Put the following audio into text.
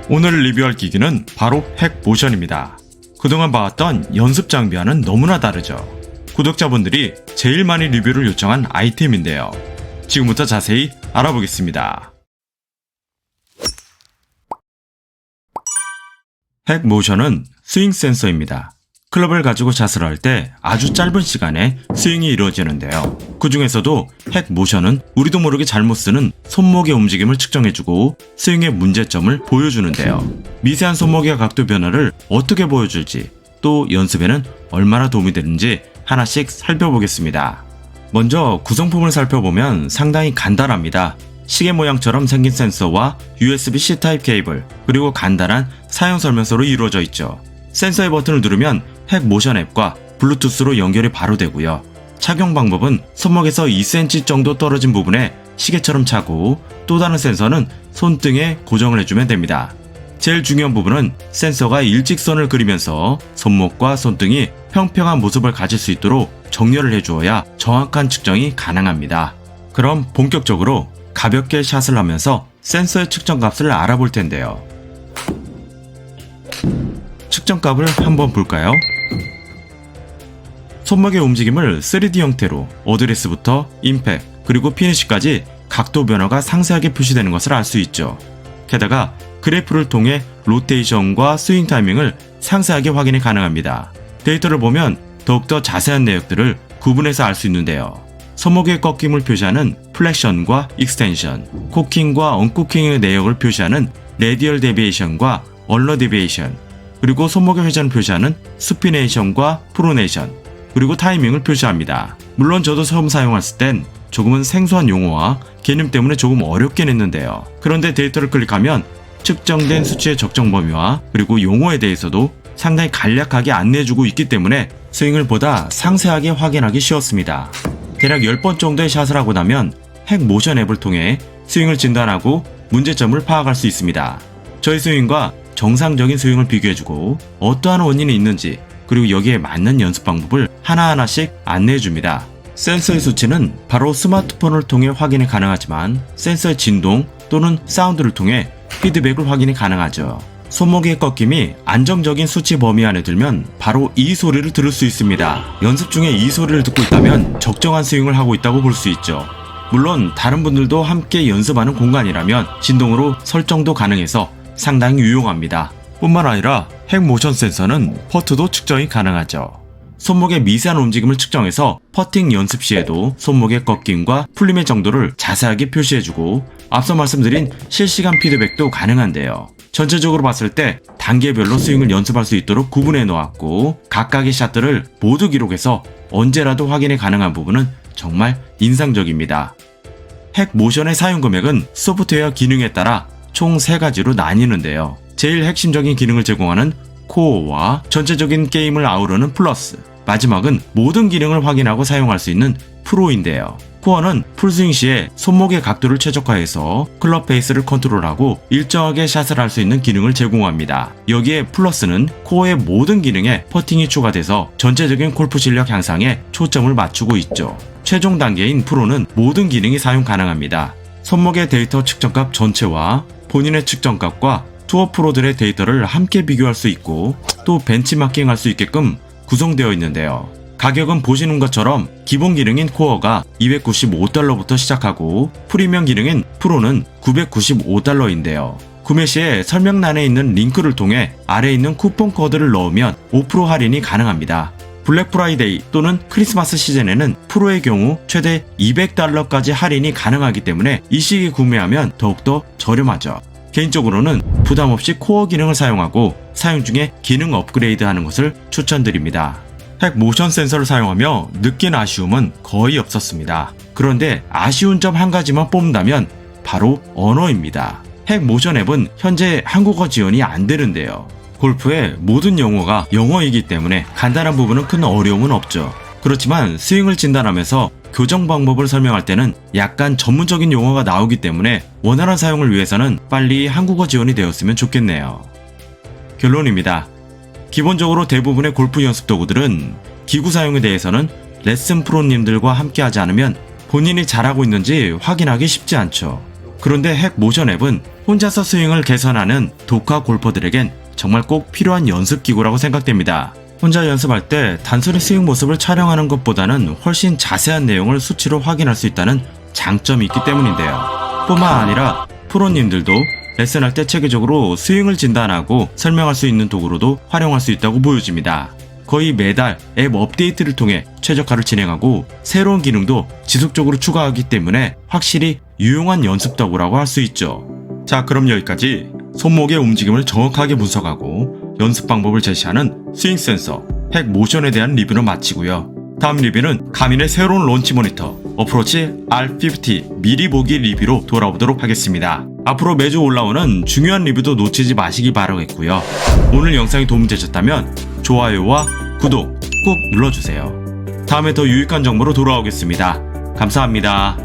오늘 리뷰할 기기는 바로 핵모션입니다. 그동안 봐왔던 연습 장비와는 너무나 다르죠. 구독자분들이 제일 많이 리뷰를 요청한 아이템인데요. 지금부터 자세히 알아보겠습니다. 핵모션은 스윙 센서입니다. 클럽을 가지고 샷을 할 때 아주 짧은 시간에 스윙이 이루어지는데요. 그 중에서도 핵모션은 우리도 모르게 잘못 쓰는 손목의 움직임을 측정해주고 스윙의 문제점을 보여주는데요. 미세한 손목의 각도 변화를 어떻게 보여줄지, 또 연습에는 얼마나 도움이 되는지 하나씩 살펴보겠습니다. 먼저 구성품을 살펴보면 상당히 간단합니다. 시계 모양처럼 생긴 센서와 USB-C 타입 케이블, 그리고 간단한 사용 설명서로 이루어져 있죠. 센서의 버튼을 누르면 핵모션 앱과 블루투스로 연결이 바로 되고요. 착용 방법은 손목에서 2cm 정도 떨어진 부분에 시계처럼 차고, 또 다른 센서는 손등에 고정을 해주면 됩니다. 제일 중요한 부분은 센서가 일직선을 그리면서 손목과 손등이 평평한 모습을 가질 수 있도록 정렬을 해주어야 정확한 측정이 가능합니다. 그럼 본격적으로 가볍게 샷을 하면서 센서의 측정값을 알아볼 텐데요. 측정값을 한번 볼까요? 손목의 움직임을 3D 형태로 어드레스부터 임팩, 그리고 피니쉬까지 각도 변화가 상세하게 표시되는 것을 알 수 있죠. 게다가 그래프를 통해 로테이션과 스윙 타이밍을 상세하게 확인이 가능합니다. 데이터를 보면 더욱더 자세한 내역들을 구분해서 알 수 있는데요. 손목의 꺾임을 표시하는 플렉션과 익스텐션, 코킹과 언코킹의 내역을 표시하는 레디얼 데비에이션과 얼러 데비에이션, 그리고 손목의 회전을 표시하는 수피네이션과 프로네이션, 그리고 타이밍을 표시합니다. 물론 저도 처음 사용했을 땐 조금은 생소한 용어와 개념 때문에 조금 어렵긴 했는데요. 그런데 데이터를 클릭하면 측정된 수치의 적정 범위와 그리고 용어에 대해서도 상당히 간략하게 안내해주고 있기 때문에 스윙을 보다 상세하게 확인하기 쉬웠습니다. 대략 10번 정도의 샷을 하고 나면 핵모션 앱을 통해 스윙을 진단하고 문제점을 파악할 수 있습니다. 저희 스윙과 정상적인 스윙을 비교해주고 어떠한 원인이 있는지, 그리고 여기에 맞는 연습 방법을 하나하나씩 안내해줍니다. 센서의 수치는 바로 스마트폰을 통해 확인이 가능하지만 센서의 진동 또는 사운드를 통해 피드백을 확인이 가능하죠. 손목의 꺾임이 안정적인 수치 범위 안에 들면 바로 이 소리를 들을 수 있습니다. 연습 중에 이 소리를 듣고 있다면 적정한 스윙을 하고 있다고 볼 수 있죠. 물론 다른 분들도 함께 연습하는 공간이라면 진동으로 설정도 가능해서 상당히 유용합니다. 뿐만 아니라 핵모션 센서는 퍼트도 측정이 가능하죠. 손목의 미세한 움직임을 측정해서 퍼팅 연습 시에도 손목의 꺾임과 풀림의 정도를 자세하게 표시해주고, 앞서 말씀드린 실시간 피드백도 가능한데요. 전체적으로 봤을 때 단계별로 스윙을 연습할 수 있도록 구분해 놓았고, 각각의 샷들을 모두 기록해서 언제라도 확인이 가능한 부분은 정말 인상적입니다. 핵모션의 사용 금액은 소프트웨어 기능에 따라 총 3가지로 나뉘는데요. 제일 핵심적인 기능을 제공하는 코어와 전체적인 게임을 아우르는 플러스, 마지막은 모든 기능을 확인하고 사용할 수 있는 프로인데요. 코어는 풀스윙 시에 손목의 각도를 최적화해서 클럽 페이스를 컨트롤하고 일정하게 샷을 할 수 있는 기능을 제공합니다. 여기에 플러스는 코어의 모든 기능에 퍼팅이 추가돼서 전체적인 골프 실력 향상에 초점을 맞추고 있죠. 최종 단계인 프로는 모든 기능이 사용 가능합니다. 손목의 데이터 측정값 전체와 본인의 측정값과 투어 프로들의 데이터를 함께 비교할 수 있고, 또 벤치마킹 할 수 있게끔 구성되어 있는데요. 가격은 보시는 것처럼 기본 기능인 코어가 $295부터 시작하고 프리미엄 기능인 프로는 $995인데요. 구매 시에 설명란에 있는 링크를 통해 아래에 있는 쿠폰 코드를 넣으면 5% 할인이 가능합니다. 블랙 프라이데이 또는 크리스마스 시즌에는 프로의 경우 최대 $200까지 할인이 가능하기 때문에 이 시기에 구매하면 더욱더 저렴하죠. 개인적으로는 부담없이 코어 기능을 사용하고 사용 중에 기능 업그레이드 하는 것을 추천드립니다. 핵모션 센서를 사용하며 느낀 아쉬움은 거의 없었습니다. 그런데 아쉬운 점 한 가지만 뽑는다면 바로 언어입니다. 핵모션 앱은 현재 한국어 지원이 안 되는데요. 골프의 모든 용어가 영어이기 때문에 간단한 부분은 큰 어려움은 없죠. 그렇지만 스윙을 진단하면서 교정 방법을 설명할 때는 약간 전문적인 용어가 나오기 때문에 원활한 사용을 위해서는 빨리 한국어 지원이 되었으면 좋겠네요. 결론입니다. 기본적으로 대부분의 골프 연습 도구들은 기구 사용에 대해서는 레슨 프로님들과 함께 하지 않으면 본인이 잘하고 있는지 확인하기 쉽지 않죠. 그런데 핵 모션 앱은 혼자서 스윙을 개선하는 독화 골퍼들에겐 정말 꼭 필요한 연습기구라고 생각됩니다. 혼자 연습할 때 단순히 스윙 모습을 촬영하는 것보다는 훨씬 자세한 내용을 수치로 확인할 수 있다는 장점이 있기 때문인데요. 뿐만 아니라 프로님들도 레슨할 때 체계적으로 스윙을 진단하고 설명할 수 있는 도구로도 활용할 수 있다고 보여집니다. 거의 매달 앱 업데이트를 통해 최적화를 진행하고 새로운 기능도 지속적으로 추가하기 때문에 확실히 유용한 연습 도구라고 할 수 있죠. 자, 그럼 여기까지 손목의 움직임을 정확하게 분석하고 연습 방법을 제시하는 스윙 센서 핵 모션에 대한 리뷰를 마치고요. 다음 리뷰는 가민의 새로운 론치 모니터 어프로치 R50 미리 보기 리뷰로 돌아오도록 하겠습니다. 앞으로 매주 올라오는 중요한 리뷰도 놓치지 마시기 바라겠고요. 오늘 영상이 도움되셨다면 좋아요와 구독 꼭 눌러주세요. 다음에 더 유익한 정보로 돌아오겠습니다. 감사합니다.